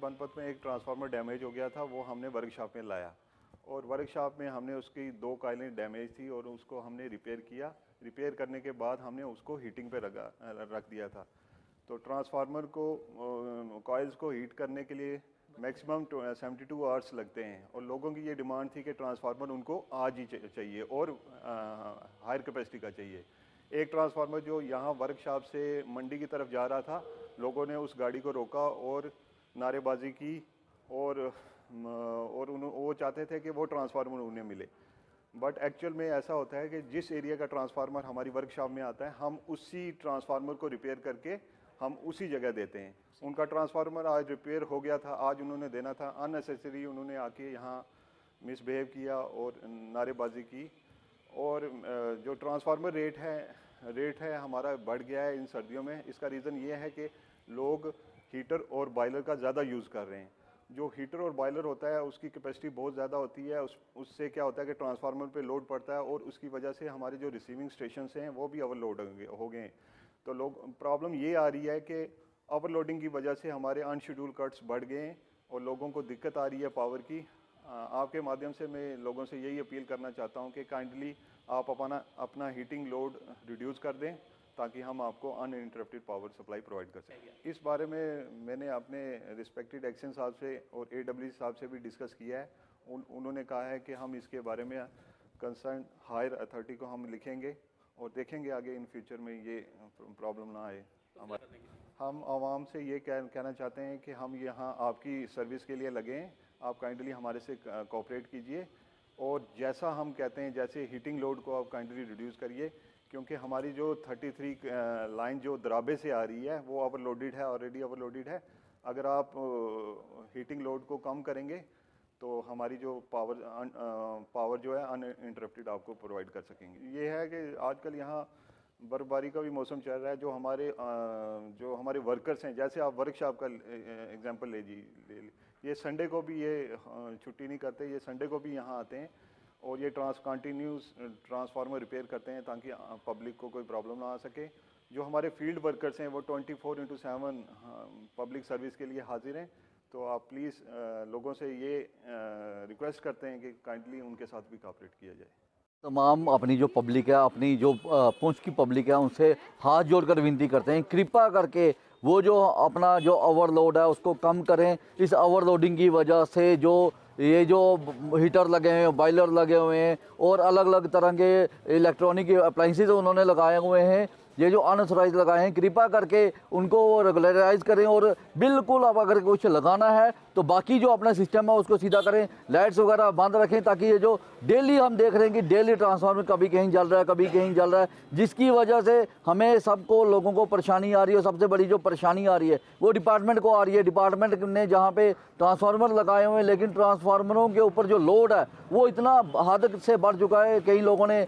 पनपत में एक transformer damage हो गया था, वो हमने वर्कशॉप में लाया और वर्कशॉप में हमने उसकी 2 कॉइलें डैमेज थी और उसको हमने रिपेयर किया। रिपेयर करने के बाद हमने उसको हीटिंग पे रख दिया था। तो ट्रांसफार्मर को कॉइल्स को हीट करने के लिए मैक्सिमम 72 आवर्स लगते हैं और लोगों की ये डिमांड थी कि ट्रांसफार्मर उनको आज ही चाहिए और हायर कैपेसिटी का चाहिए। एक ट्रांसफार्मर जो यहाँ वर्कशॉप से मंडी की तरफ जा रहा था, लोगों ने उस गाड़ी को रोका और नारेबाजी की और वो चाहते थे कि वो ट्रांसफार्मर उन्हें मिले। बट एक्चुअल में ऐसा होता है कि जिस एरिया का ट्रांसफार्मर हमारी वर्कशॉप में आता है, हम उसी ट्रांसफार्मर को रिपेयर करके हम उसी जगह देते हैं। उनका ट्रांसफार्मर आज रिपेयर हो गया था, आज उन्होंने देना था, अननेसेसरी उन्होंने आके यहाँ मिसबिहेव किया और नारेबाजी की। और जो ट्रांसफार्मर रेट है हमारा बढ़ गया है इन सर्दियों में। इसका रीज़न ये है कि लोग हीटर और बॉयलर का ज़्यादा यूज़ कर रहे हैं। जो हीटर और बॉयलर होता है उसकी कैपेसिटी बहुत ज़्यादा होती है, उससे क्या होता है कि ट्रांसफार्मर पे लोड पड़ता है और उसकी वजह से हमारे जो रिसीविंग स्टेशन हैं वो भी ओवरलोड हो गए हैं। तो लोग प्रॉब्लम ये आ रही है कि ओवरलोडिंग की वजह से हमारे अनशेड्यूल कट्स बढ़ गए हैं और लोगों को दिक्कत आ रही है पावर की। आपके माध्यम से मैं लोगों से यही अपील करना चाहता हूँ कि काइंडली आप अपना हीटिंग लोड रिड्यूस कर दें ताकि हम आपको अनइंटरप्टेड पावर सप्लाई प्रोवाइड कर सकें। इस बारे में मैंने अपने रिस्पेक्टेड एक्शन साहब से और AWC साहब से भी डिस्कस किया है। उन्होंने कहा है कि हम इसके बारे में कंसर्न हायर अथॉरिटी को हम लिखेंगे और देखेंगे आगे इन फ्यूचर में ये प्रॉब्लम ना आए। हम आवाम से ये कहना चाहते हैं कि हम यहाँ आपकी सर्विस के लिए लगे हैं, आप काइंडली हमारे से कोऑपरेट कीजिए और जैसा हम कहते हैं जैसे हीटिंग लोड को आप काइंडली रिड्यूस करिए, क्योंकि हमारी जो 33 लाइन जो दराबे से आ रही है वो ओवरलोडेड है, ऑलरेडी ओवरलोडेड है। अगर आप हीटिंग लोड को कम करेंगे तो हमारी जो पावर जो है अनइंटरप्टेड आपको प्रोवाइड कर सकेंगे। ये है कि आजकल यहाँ बर्फबारी का भी मौसम चल रहा है। जो हमारे वर्कर्स हैं, जैसे आप वर्कशॉप का एग्जांपल ले ये संडे को भी ये छुट्टी नहीं करते, ये संडे को भी यहाँ आते हैं और ये कंटिन्यूस ट्रांसफार्मर रिपेयर करते हैं ताकि पब्लिक को कोई प्रॉब्लम ना आ सके। जो हमारे फील्ड वर्कर्स हैं वो 24/7 पब्लिक सर्विस के लिए हाजिर हैं। तो आप प्लीज़ लोगों से ये रिक्वेस्ट करते हैं कि काइंडली उनके साथ भी कोऑपरेट किया जाए। तमाम अपनी जो पब्लिक है, अपनी जो पुंछ की पब्लिक है, उनसे हाथ जोड़कर विनती करते हैं कृपा करके वो जो अपना जो ओवरलोड है उसको कम करें। इस ओवरलोडिंग की वजह से जो ये जो हीटर लगे हैं, बॉयलर लगे हुए हैं और अलग अलग तरह के इलेक्ट्रॉनिक अप्लाइंसेज उन्होंने लगाए हुए हैं, ये जो अनऑथराइज लगाए हैं, कृपा करके उनको रेगुलराइज करें और बिल्कुल अब अगर कुछ लगाना है तो बाकी जो अपना सिस्टम है उसको सीधा करें, लाइट्स वगैरह बंद रखें ताकि ये जो डेली हम देख रहे हैं कि डेली ट्रांसफार्मर कभी कहीं जल रहा है, कभी कहीं जल रहा है, जिसकी वजह से हमें सबको लोगों को परेशानी आ रही है। सबसे बड़ी जो परेशानी आ रही है वो डिपार्टमेंट को आ रही है। डिपार्टमेंट ने जहाँ पे ट्रांसफार्मर लगाए हुए हैं लेकिन ट्रांसफार्मरों के ऊपर जो लोड है वो इतना हद से बढ़ चुका है। कई लोगों ने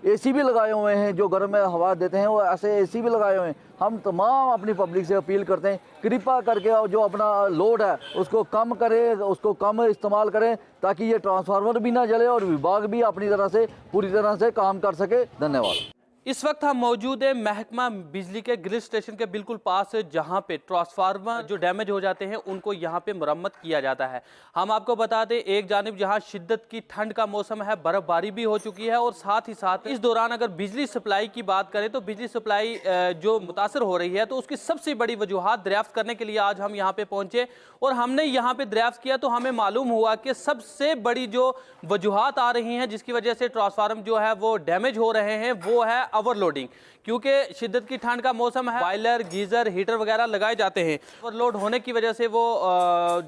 AC भी लगाए हुए हैं जो गर्म में हवा देते हैं, वो ऐसे AC भी लगाए हुए हैं। हम तमाम अपनी पब्लिक से अपील करते हैं कृपा करके जो अपना लोड है उसको कम करें, उसको कम इस्तेमाल करें ताकि ये ट्रांसफार्मर भी ना जले और विभाग भी अपनी तरह से पूरी तरह से काम कर सके। धन्यवाद। इस वक्त हम मौजूद है महकमा बिजली के ग्रिड स्टेशन के बिल्कुल पास, जहां पे ट्रांसफार्मर जो डैमेज हो जाते हैं उनको यहां पे मरम्मत किया जाता है। हम आपको बता दें, एक जानिब जहां शिद्दत की ठंड का मौसम है, बर्फबारी भी हो चुकी है और साथ ही साथ इस दौरान अगर बिजली सप्लाई की बात करें तो बिजली सप्लाई जो मुतासर हो रही है, तो उसकी सबसे बड़ी वजूहात दरियाफ्त करने के लिए आज हम यहाँ पे पहुंचे और हमने यहाँ पे दरियाफ्त किया तो हमें मालूम हुआ कि सबसे बड़ी जो वजूहात आ रही हैं जिसकी वजह से ट्रांसफार्मर जो है वो डैमेज हो रहे हैं वो है ओवरलोडिंग। क्योंकि शिद्दत की ठंड का मौसम है, बॉयलर, गीजर, हीटर वगैरह लगाए जाते हैं, ओवरलोड होने की वजह से वो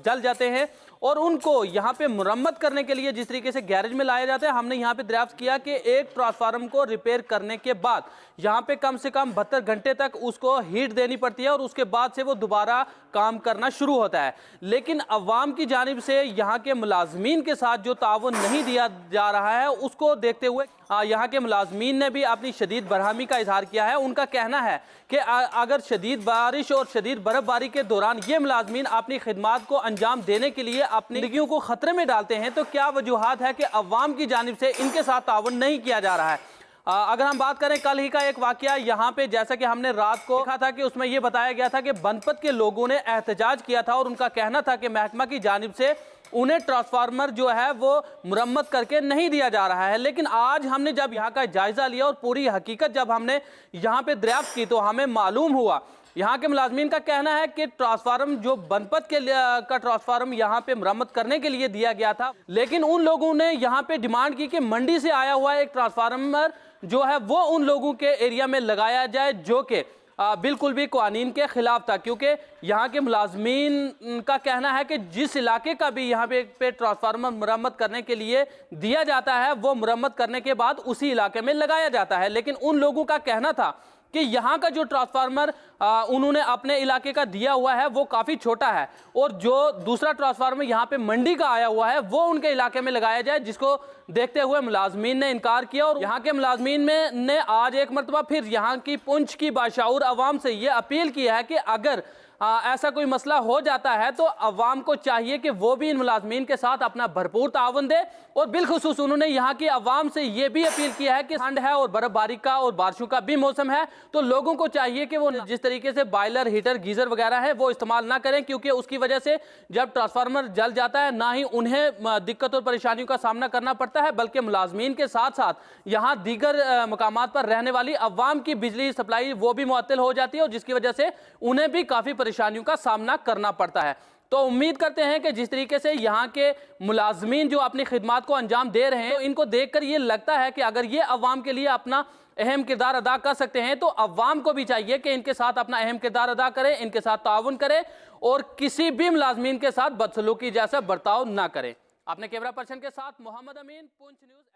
जल जाते हैं और उनको यहाँ पे मुरम्मत करने के लिए जिस तरीके से गैरेज में लाया जाता है, हमने यहाँ पे दरियाफ्त किया कि एक ट्रांसफार्मर को रिपेयर करने के बाद यहाँ पे कम से कम 72 घंटे तक उसको हीट देनी पड़ती है और उसके बाद से वो दोबारा काम करना शुरू होता है। लेकिन अवाम की जानिब से यहाँ के मुलाजमीन के साथ जो ताउन नहीं दिया जा रहा है उसको देखते हुए यहाँ के मुलाजमीन ने भी अपनी शदीद बरहमी का इजहार किया है। उनका कहना है कि अगर शदीद बारिश और शदीद बर्फबारी के दौरान ये मुलाजमीन अपनी खिदमात को अंजाम देने के लिए अपनी जिंदगियों को खतरे में डालते हैं तो क्या वजूहात है कि अवाम की जानिब से इनके साथ ताउन नहीं किया जा रहा है। अगर हम बात करें कल ही का एक वाकया यहाँ पे, जैसा कि हमने रात को देखा था कि उसमें यह बताया गया था कि बनपत के लोगों ने एहतजाज किया था और उनका कहना था कि महकमा की जानिब से उन्हें ट्रांसफार्मर जो है वो मुरम्मत करके नहीं दिया जा रहा है। लेकिन आज हमने जब यहाँ का जायजा लिया और पूरी हकीकत जब हमने यहाँ पे दरियाफ्त की तो हमें मालूम हुआ, यहाँ के मुलाजमीन का कहना है कि ट्रांसफार्मर जो बनपत के का ट्रांसफार्मर यहाँ पे मुरम्मत करने के लिए दिया गया था, लेकिन उन लोगों ने यहाँ पे डिमांड की कि मंडी से आया हुआ एक ट्रांसफार्मर जो है वो उन लोगों के एरिया में लगाया जाए, जो कि बिल्कुल भी कानून के खिलाफ था। क्योंकि यहाँ के मुलाजमीन का कहना है कि जिस इलाके का भी यहाँ पे ट्रांसफार्मर मुरम्मत करने के लिए दिया जाता है वो मुरम्मत करने के बाद उसी इलाके में लगाया जाता है। लेकिन उन लोगों का कहना था कि यहाँ का जो ट्रांसफार्मर उन्होंने अपने इलाके का दिया हुआ है वो काफ़ी छोटा है और जो दूसरा ट्रांसफार्मर यहाँ पे मंडी का आया हुआ है वो उनके इलाके में लगाया जाए, जिसको देखते हुए मुलाजमीन ने इनकार किया। और यहाँ के मुलाजमीन ने आज एक मरतबा फिर यहाँ की पुंछ की बाशाऊर अवाम से ये अपील की है कि अगर ऐसा कोई मसला हो जाता है तो अवाम को चाहिए कि वो भी इन मुलाजमीन के साथ अपना भरपूर ताउन दे। और बिलखुसूस उन्होंने यहाँ की अवाम से ये भी अपील किया है कि ठंड है और बर्फबारी का और बारिशों का भी मौसम है, तो लोगों को चाहिए कि वो जिस तरीके से बॉयलर, हीटर, गीजर वगैरह है वो इस्तेमाल ना करें, क्योंकि उसकी वजह से जब ट्रांसफार्मर जल जाता है ना ही उन्हें दिक्कत और परेशानियों का सामना करना पड़ता है, बल्कि मुलाजमीन के साथ साथ यहाँ दीगर मकामात पर रहने वाली अवाम की बिजली सप्लाई वो भी मुअत्तल हो जाती है और जिसकी वजह से उन्हें भी काफ़ी परेशानियों का सामना करना पड़ता है। तो उम्मीद करते हैं कि जिस तरीके से यहाँ के मुलाजमीन जो अपनी खिदमात को अंजाम दे रहे हैं, तो इनको देखकर ये लगता है कि अगर ये अवाम के लिए अपना अहम किरदार अदा कर सकते हैं तो अवाम को भी चाहिए कि इनके साथ अपना अहम किरदार अदा करें, इनके साथ ताउन करें और किसी भी मुलाजमीन के साथ बदसलूकी जैसा बर्ताव ना करें। अपने कैमरा पर्सन के साथ मोहम्मद अमीन, पुंछ न्यूज़।